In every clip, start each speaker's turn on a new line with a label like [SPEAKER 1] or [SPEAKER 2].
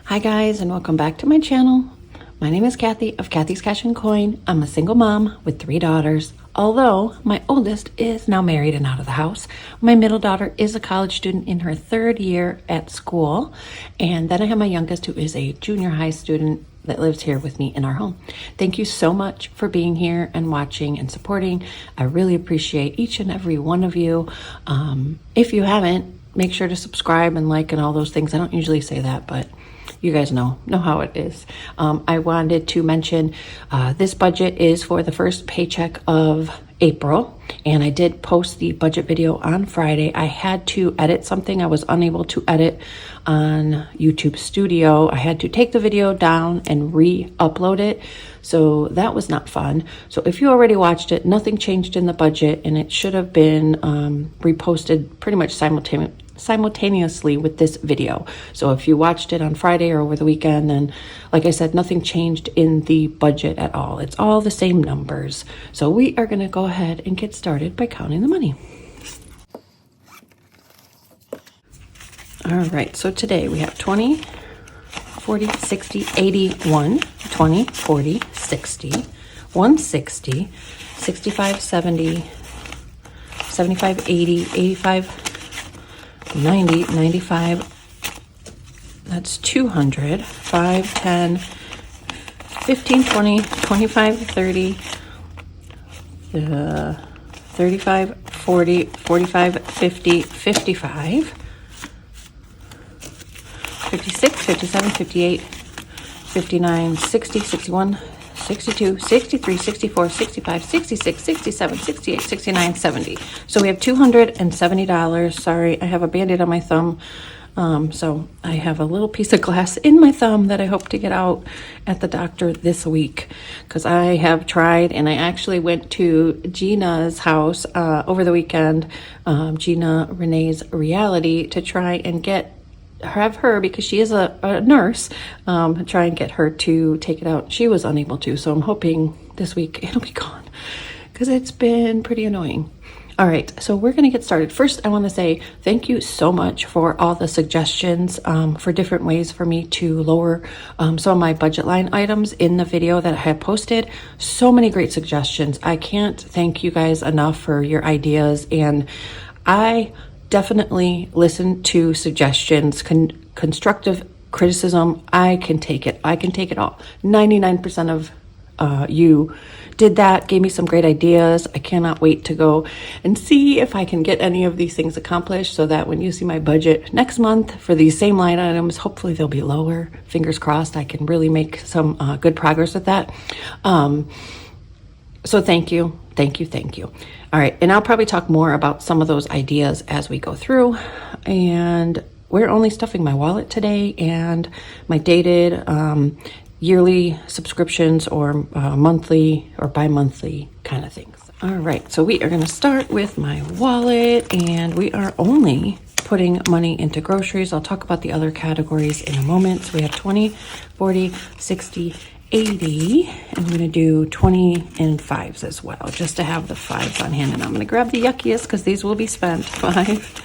[SPEAKER 1] Hi guys, and welcome back to my channel. My name is Cathy of Cathy's Cash and Coin. I'm a single mom with 3 daughters. Although my oldest is now married and out of the house, my middle daughter is a college student in her 3rd year at school. And then I have my youngest, who is a junior high student that lives here with me in our home. Thank you so much for being here and watching and supporting. I really appreciate each and every one of you. If you haven't, make sure to subscribe and like and all those things. I don't usually say that, but you guys know how it is. I wanted to mention this budget is for the first paycheck of April, and I did post the budget video on Friday. I had to edit something I was unable to edit on YouTube Studio. I had to take the video down and re-upload it, so that was not fun. So if you already watched it, nothing changed in the budget, and it should have been reposted pretty much simultaneously with this video. So if you watched it on Friday or over the weekend, then like I said, nothing changed in the budget at all. It's all the same numbers. So we are going to go ahead and get started by counting the money. All right, so today we have 20, 40, 60, 81, 20, 40, 60, 160, 65, 70, 75, 80, 85, 90, 95, that's 200, 5, 10, 15, 20, 25, 30, 35, 40, 45, 50, 55, 56, 57, 58, 59, 60, 61, 62, 63, 64, 65, 66, 67, 68, 69, 70. So we have $270. Sorry, I have a Band-Aid on my thumb. So I have a little piece of glass in my thumb that I hope to get out at the doctor this week, because I have tried, and I actually went to Gina's house over the weekend, Gina Renee's Reality, to try and have her, because she is a nurse, try and get her to take it out. She was unable to, so I'm hoping this week it'll be gone, because it's been pretty annoying. All right, so we're going to get started. First, I want to say thank you so much for all the suggestions for different ways for me to lower some of my budget line items in the video that I had posted. So many great suggestions. I can't thank you guys enough for your ideas, and I definitely listen to suggestions, constructive criticism. I can take it. I can take it all. 99% of you did that, gave me some great ideas. I cannot wait to go and see if I can get any of these things accomplished, so that when you see my budget next month for these same line items, hopefully they'll be lower. Fingers crossed I can really make some good progress with that. So thank you. All right, and I'll probably talk more about some of those ideas as we go through. And we're only stuffing my wallet today and my dated yearly subscriptions or monthly or bi-monthly kind of things. All right, so we are going to start with my wallet, and we are only putting money into groceries. I'll talk about the other categories in a moment. So we have 20, 40, 60, 80, and I'm going to do 20 and 5s as well, just to have the 5s on hand. And I'm going to grab the yuckiest, because these will be spent. 5.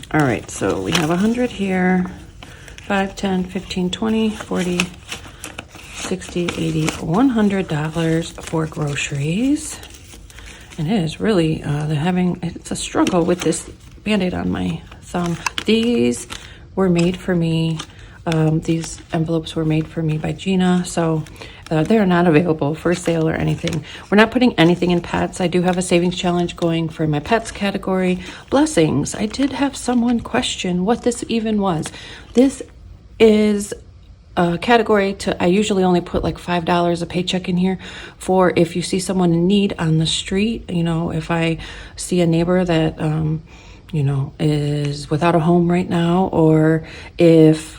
[SPEAKER 1] All right, so we have 100 here. 5, 10, 15, 20, 40, 60, 80, $100 for groceries. And it is really, it's a struggle with this Band-Aid on my thumb. These were made for me. These envelopes were made for me by Gina, so they are not available for sale or anything. We're not putting anything in pets. I do have a savings challenge going for my pets category. Blessings. I did have someone question what this even was. This is a category I usually only put like $5 a paycheck in here for if you see someone in need on the street. You know, if I see a neighbor that is without a home right now, or if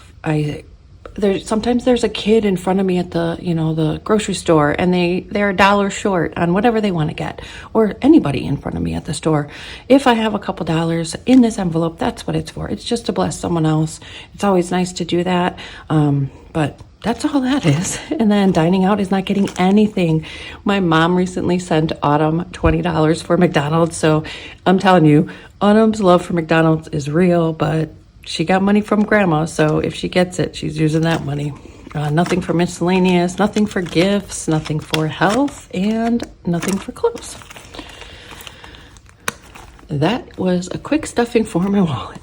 [SPEAKER 1] sometimes there's a kid in front of me at the grocery store, and they're $1 short on whatever they want to get, or anybody in front of me at the store. If I have a couple dollars in this envelope, that's what it's for. It's just to bless someone else. It's always nice to do that. But that's all that is. And then dining out is not getting anything. My mom recently sent Autumn $20 for McDonald's. So I'm telling you, Autumn's love for McDonald's is real, but she got money from grandma. So if she gets it, she's using that money. Nothing for miscellaneous, nothing for gifts, nothing for health, and nothing for clothes. That was a quick stuffing for my wallet.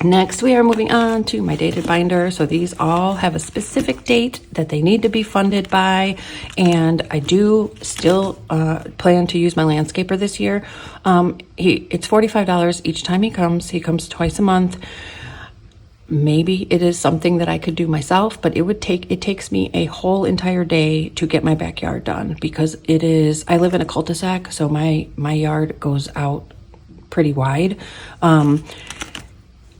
[SPEAKER 1] Next, we are moving on to my dated binder. So these all have a specific date that they need to be funded by. And I do still plan to use my landscaper this year. It's $45 each time he comes. He comes twice a month. Maybe it is something that I could do myself, but it takes me a whole entire day to get my backyard done because I live in a cul-de-sac. So my yard goes out pretty wide.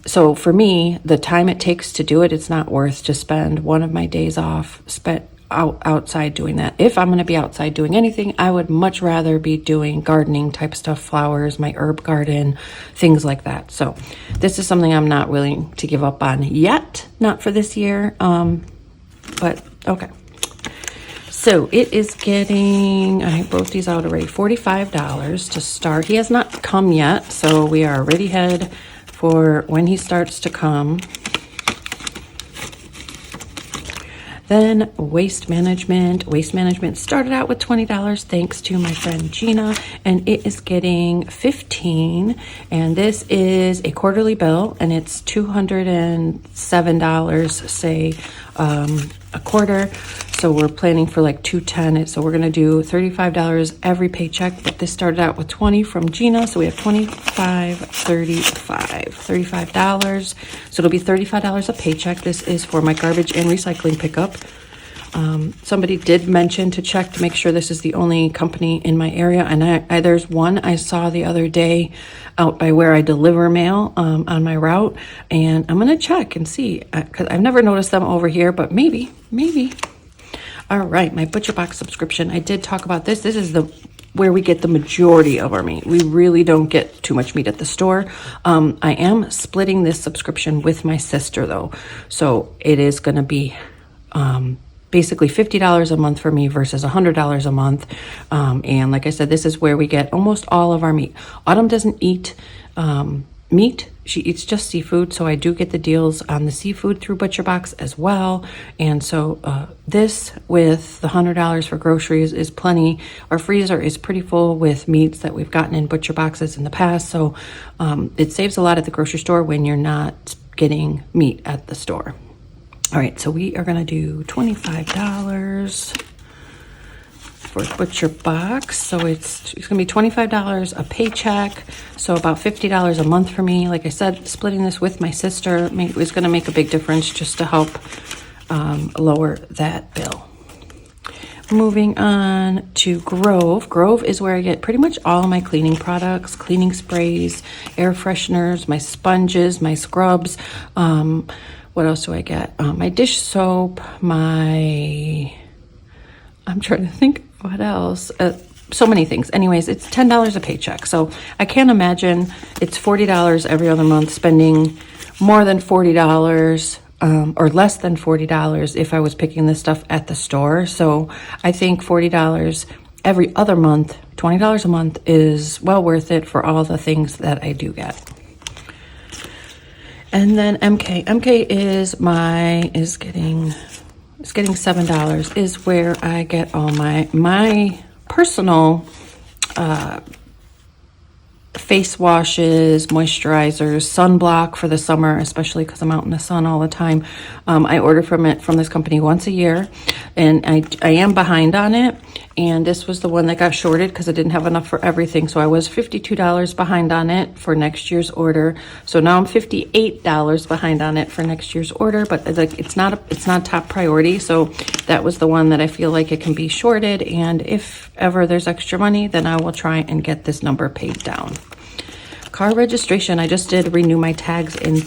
[SPEAKER 1] So for me, the time it takes to do it, it's not worth to spend one of my days off spent outside doing that. If I'm going to be outside doing anything, I would much rather be doing gardening type stuff, flowers, my herb garden, things like that. So this is something I'm not willing to give up on yet, not for this year. But okay. So it is getting, I wrote these out already, $45 to start. He has not come yet, so we are already ahead for when he starts to come. Then waste management. Waste management started out with $20 thanks to my friend Gina, and it is getting $15. And this is a quarterly bill, and it's $207, say, a quarter. So we're planning for like $210. So we're gonna do $35 every paycheck. But this started out with $20 from Gina, so we have $35. So it'll be $35 a paycheck. This is for my garbage and recycling pickup. Somebody did mention to check to make sure this is the only company in my area, and there's one I saw the other day out by where I deliver mail on my route, and I'm gonna check and see because I've never noticed them over here, but maybe. All right, my Butcher Box subscription. I did talk about this. This is where we get the majority of our meat. We really don't get too much meat at the store. I am splitting this subscription with my sister though, so it is gonna be basically $50 a month for me versus $100 a month. And like I said, this is where we get almost all of our meat. Autumn doesn't eat meat. She eats just seafood. So I do get the deals on the seafood through Butcher Box as well. And so this with the $100 for groceries is plenty. Our freezer is pretty full with meats that we've gotten in Butcher Boxes in the past. So it saves a lot at the grocery store when you're not getting meat at the store. All right, so we are gonna do $25 for Butcher Box. So it's gonna be $25 a paycheck, so about $50 a month for me. Like I said, splitting this with my sister is gonna make a big difference just to help lower that bill. Moving on to Grove. Grove is where I get pretty much all of my cleaning products, cleaning sprays, air fresheners, my sponges, my scrubs. What else do I get? My dish soap, I'm trying to think what else. So many things. Anyways, it's $10 a paycheck. So I can't imagine it's $40 every other month spending more than $40 or less than $40 if I was picking this stuff at the store. So I think $40 every other month, $20 a month is well worth it for all the things that I do get. And then MK is getting $7, is where I get all my personal face washes, moisturizers, sunblock for the summer, especially because I'm out in the sun all the time. I order from this company once a year, and I am behind on it. And this was the one that got shorted because I didn't have enough for everything. So I was $52 behind on it for next year's order. So now I'm $58 behind on it for next year's order, but it's not top priority. So that was the one that I feel like it can be shorted. And if ever there's extra money, then I will try and get this number paid down. Car registration, I just did renew my tags in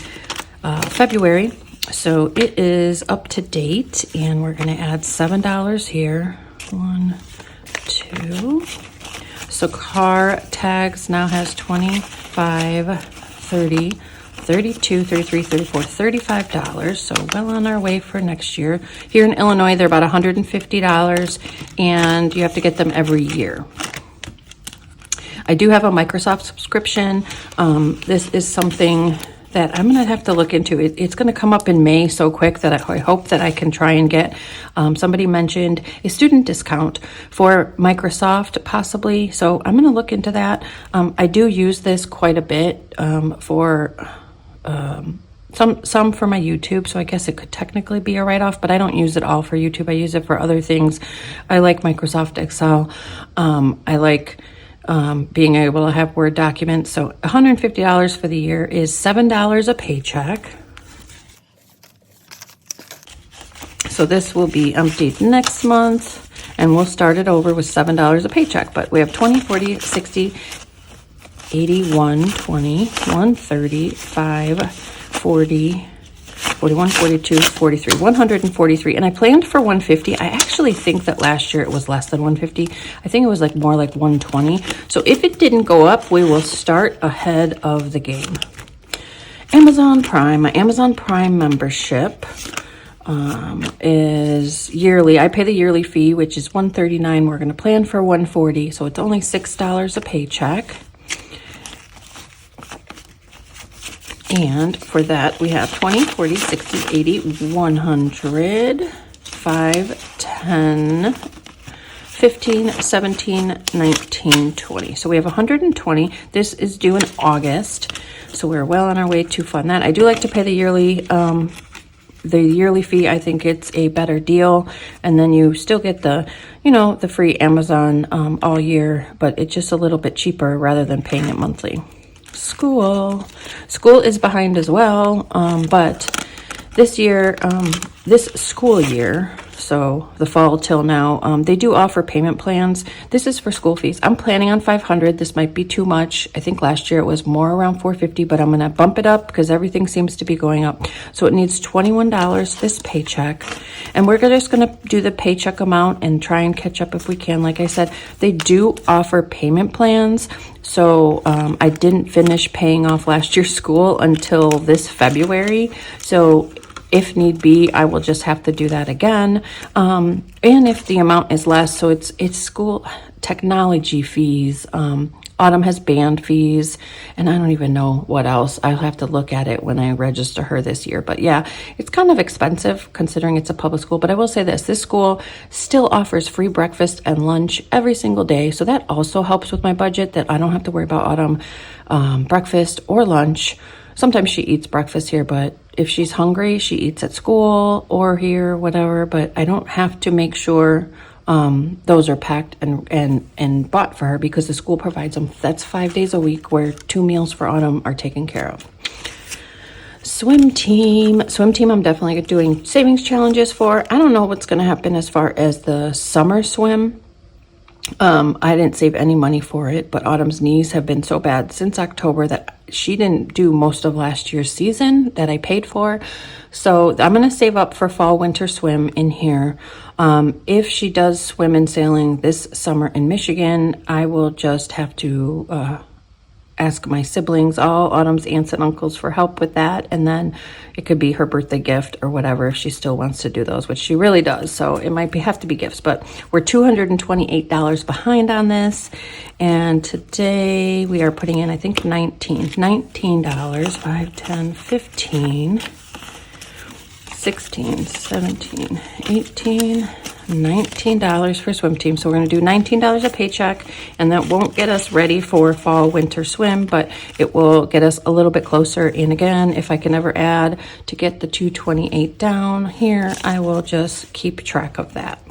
[SPEAKER 1] February. So it is up to date, and we're gonna add $7 here. 1, 2. So car tags now has 25, 30, $32, $33, $34, $35. So well on our way for next year. Here in Illinois, they're about $150, and you have to get them every year. I do have a Microsoft subscription. This is something that I'm going to have to look into. It's going to come up in May so quick that I hope that I can try and get. Somebody mentioned a student discount for Microsoft, possibly. So I'm going to look into that. I do use this quite a bit for some for my YouTube. So I guess it could technically be a write-off, but I don't use it all for YouTube. I use it for other things. I like Microsoft Excel. I like being able to have Word documents. So $150 for the year is $7 a paycheck. So this will be emptied next month, and we'll start it over with $7 a paycheck. But we have 20, 40, 60, 80, 120, 130, 5, 40, 41, 42, 43, 143. And I planned for 150. I actually think that last year it was less than 150. I think it was like more like 120. So if it didn't go up, we will start ahead of the game. Amazon Prime. My Amazon Prime membership is yearly. I pay the yearly fee, which is $139. We're going to plan for $140. So it's only $6 a paycheck. And for that, we have 20, 40, 60, 80, 100, 5, 10, 15, 17, 19, 20. So we have 120. This is due in August. So we're well on our way to fund that. I do like to pay the yearly fee. I think it's a better deal. And then you still get the, the free Amazon all year, but it's just a little bit cheaper rather than paying it monthly. School is behind as well, but this year, this school year, so the fall till now, they do offer payment plans. This is for school fees. I'm planning on $500. This might be too much. I think last year it was more around $450, but I'm going to bump it up because everything seems to be going up. So it needs $21 this paycheck, and we're just going to do the paycheck amount and try and catch up if we can. Like I said, they do offer payment plans. So I didn't finish paying off last year's school until this February. So if need be, I will just have to do that again. And if the amount is less, so it's school technology fees. Autumn has band fees, and I don't even know what else. I'll have to look at it when I register her this year. But yeah, it's kind of expensive considering it's a public school. But I will say this school still offers free breakfast and lunch every single day. So that also helps with my budget, that I don't have to worry about Autumn breakfast or lunch. Sometimes she eats breakfast here, but if she's hungry, she eats at school or here, whatever. But I don't have to make sure those are packed and bought for her because the school provides them. That's 5 days a week where 2 meals for Autumn are taken care of. Swim team, I'm definitely doing savings challenges for. I don't know what's going to happen as far as the summer swim. I didn't save any money for it, but Autumn's knees have been so bad since October that she didn't do most of last year's season that I paid for. So I'm going to save up for fall winter swim in here. If she does swim and sailing this summer in Michigan, I will just have to ask my siblings, all Autumn's aunts and uncles, for help with that. And then it could be her birthday gift or whatever if she still wants to do those, which she really does. So it might have to be gifts, but we're $228 behind on this. And today we are putting in, I think, $19, 5, 10, 15, 16, 17, 18, $19 for swim team. So we're going to do $19 a paycheck, and that won't get us ready for fall winter swim, but it will get us a little bit closer. And again, if I can ever add to get the 228 down here, I will just keep track of that.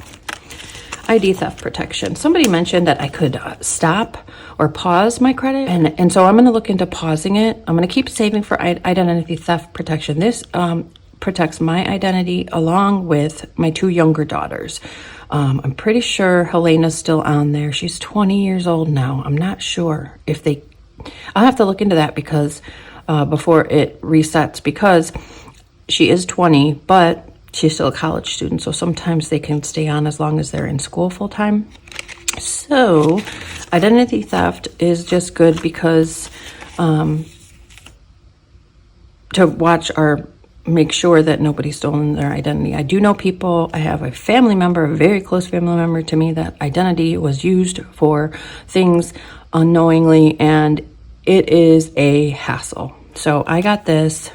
[SPEAKER 1] ID theft protection. Somebody mentioned that I could stop or pause my credit, and so I'm going to look into pausing it. I'm going to keep saving for identity theft protection. This protects my identity along with my 2 younger daughters. I'm pretty sure Helena's still on there. She's 20 years old now. I'm not sure if I'll have to look into that because before it resets, because she is 20, but she's still a college student. So sometimes they can stay on as long as they're in school full time. So identity theft is just good because to watch or make sure that nobody's stolen their identity. I do know people, I have a family member, a very close family member to me, that identity was used for things unknowingly, and it is a hassle. So I got this,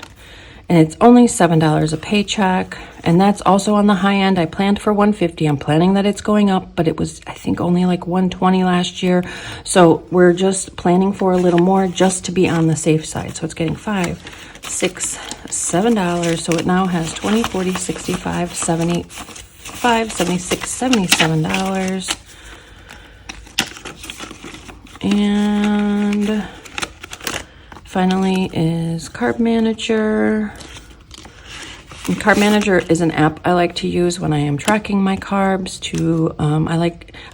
[SPEAKER 1] and it's only $7 a paycheck, and that's also on the high end. I planned for $150. I'm planning that it's going up, but it was, I think, only like $120 last year. So we're just planning for a little more just to be on the safe side. So it's getting $5, $6, $7. So it now has 20, 40, 65, 75, 76, $77. And finally is Carb Manager. And Carb Manager is an app I like to use when I am tracking my carbs. I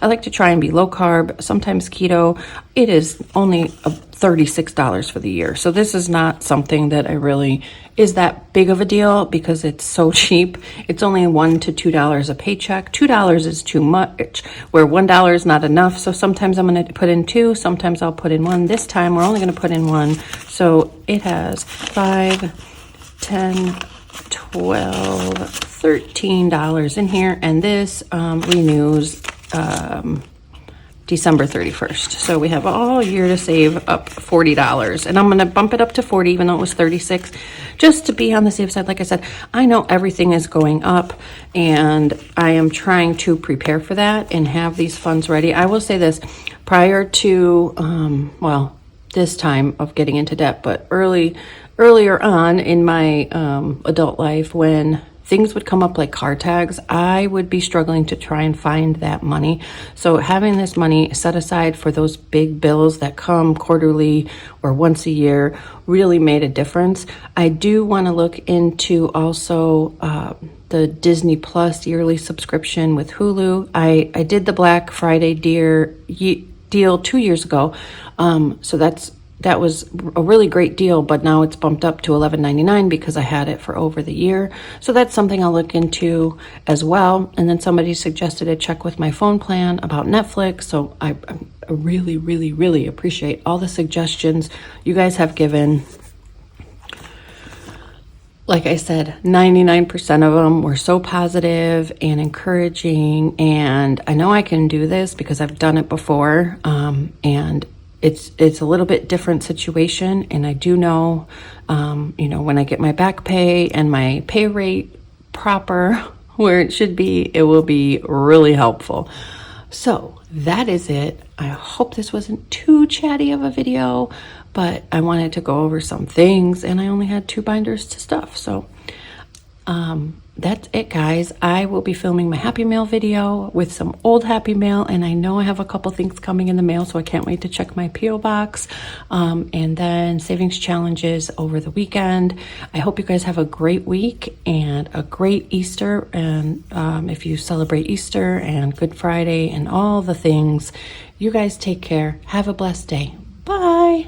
[SPEAKER 1] like to try and be low carb, sometimes keto. It is only $36 for the year, so this is not something that I really is that big of a deal because it's so cheap. It's only $1 to $2 a paycheck. $2 is too much, where $1 is not enough. So sometimes I'm going to put in 2, sometimes I'll put in 1. This time we're only going to put in 1. So it has 5, 10, 12, $13 in here, and this renews December 31st. So we have all year to save up $40, and I'm going to bump it up to 40, even though it was 36, just to be on the safe side. Like I said, I know everything is going up, and I am trying to prepare for that and have these funds ready. I will say this, prior to, this time of getting into debt, but earlier on in my adult life, when things would come up like car tags, I would be struggling to try and find that money. So having this money set aside for those big bills that come quarterly or once a year really made a difference. I do want to look into also the Disney Plus yearly subscription with Hulu. I did the Black Friday deal 2 years ago. So that was a really great deal, but now it's bumped up to $11.99 because I had it for over the year. So that's something I'll look into as well. And then somebody suggested a check with my phone plan about Netflix. So I really, really, really appreciate all the suggestions you guys have given. Like I said, 99% of them were so positive and encouraging, and I know I can do this because I've done it before, and it's a little bit different situation, and I do know, when I get my back pay and my pay rate proper where it should be, it will be really helpful. So that is it. I hope this wasn't too chatty of a video, but I wanted to go over some things, and I only had 2 binders to stuff. So that's it, guys. I will be filming my Happy Mail video with some old Happy Mail, and I know I have a couple things coming in the mail, so I can't wait to check my P.O. box, and then savings challenges over the weekend. I hope you guys have a great week and a great Easter, and if you celebrate Easter and Good Friday and all the things, you guys take care. Have a blessed day. Bye.